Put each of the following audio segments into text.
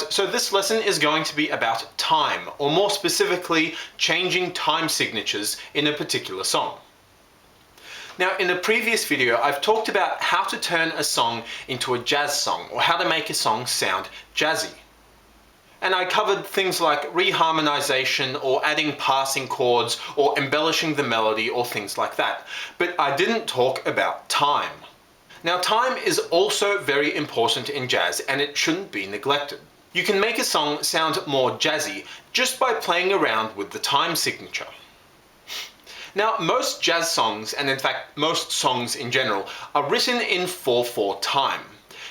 guys, so this lesson is going to be about time, or more specifically, changing time signatures in a particular song. Now, in a previous video, I've talked about how to turn a song into a jazz song, or how to make a song sound jazzy. And I covered things like reharmonization, or adding passing chords, or embellishing the melody, or things like that. But I didn't talk about time. Now, time is also very important in jazz, and it shouldn't be neglected. You can make a song sound more jazzy just by playing around with the time signature. Now, most jazz songs, and in fact most songs in general, are written in 4/4 time.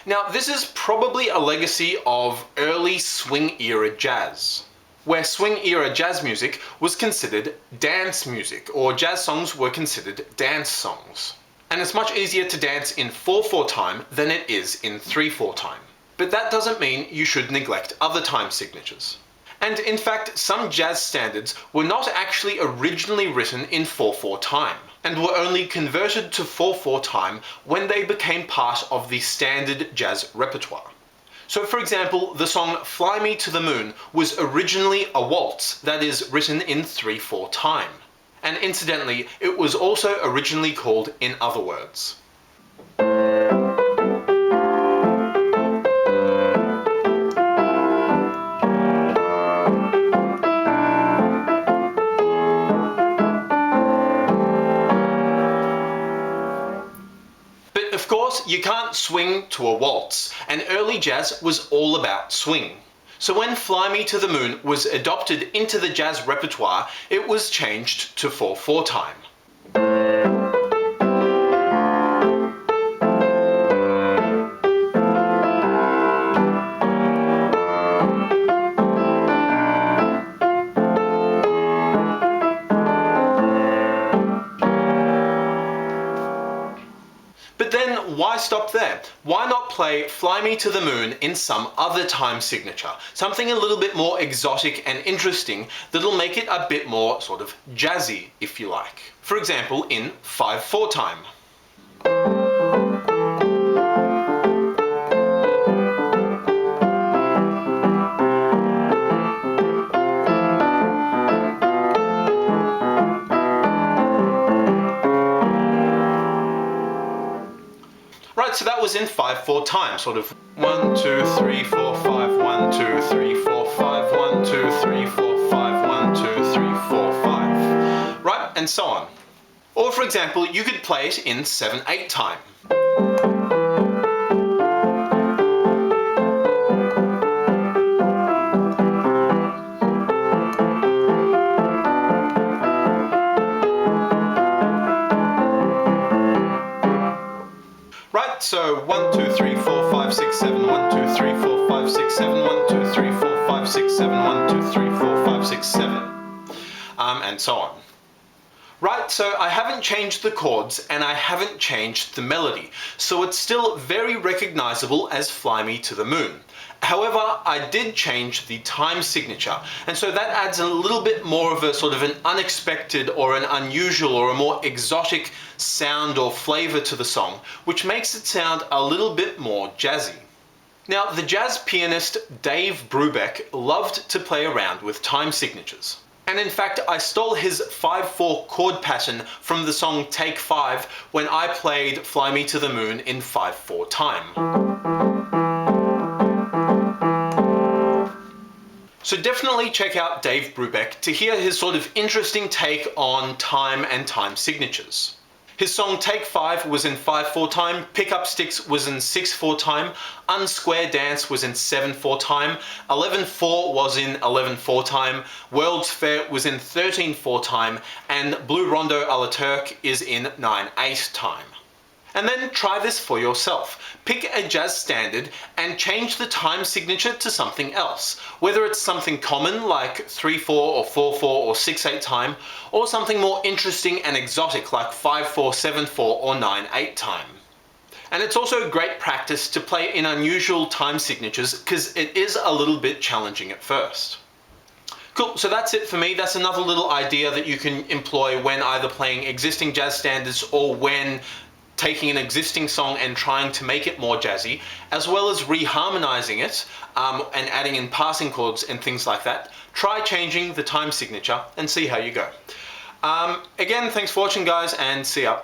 Now, this is probably a legacy of early swing era jazz, where swing era jazz music was considered dance music, or jazz songs were considered dance songs. And it's much easier to dance in 4/4 time than it is in 3/4 time. But that doesn't mean you should neglect other time signatures. And in fact, some jazz standards were not actually originally written in 4/4 time, and were only converted to 4/4 time when they became part of the standard jazz repertoire. So for example, the song Fly Me to the Moon was originally a waltz that is written in 3/4 time. And incidentally, it was also originally called In Other Words. But of course, you can't swing to a waltz, and early jazz was all about swing. So when Fly Me to the Moon was adopted into the jazz repertoire, it was changed to 4/4 time. But then why stop there? Why not play Fly Me to the Moon in some other time signature? Something a little bit more exotic and interesting that'll make it a bit more sort of jazzy, if you like. For example, in 5/4 time. Right, so that was in 5/4 time, sort of 1, 2, 3, 4, 5, 1, 2, 3, 4, 5, 1, 2, 3, 4, 5, 1, 2, 3, 4, 5. Right, and so on. Or for example, you could play it in 7/8 time. Right, so 1, 2, 3, 4, 5, 6, 7, 1, 2, 3, 4, 5, 6, 7, 1, 2, 3, 4, 5, 6, 7, 1, 2, 3, 4, 5, 6, 7, and so on. Right, so I haven't changed the chords and I haven't changed the melody, so it's still very recognizable as Fly Me to the Moon. However, I did change the time signature, and so that adds a little bit more of a sort of an unexpected or an unusual or a more exotic sound or flavor to the song, which makes it sound a little bit more jazzy. Now, the jazz pianist Dave Brubeck loved to play around with time signatures. And in fact, I stole his 5/4 chord pattern from the song Take 5 when I played Fly Me to the Moon in 5/4 time. So definitely check out Dave Brubeck to hear his sort of interesting take on time and time signatures. His song Take 5 was in 5/4 time, Pick Up Sticks was in 6/4 time, Unsquare Dance was in 7/4 time, 11/4 was in 11/4 time, World's Fair was in 13/4 time, and Blue Rondo a la Turk is in 9/8 time. And then try this for yourself. Pick a jazz standard and change the time signature to something else, whether it's something common like 3/4 or 4/4 or 6/8 time, or something more interesting and exotic like 5/4, 7/4 or 9/8 time. And it's also great practice to play in unusual time signatures because it is a little bit challenging at first. Cool, so that's it for me. That's another little idea that you can employ when either playing existing jazz standards or when taking an existing song and trying to make it more jazzy, as well as reharmonizing it and adding in passing chords and things like that, try changing the time signature and see how you go. Again, thanks for watching guys, and see ya.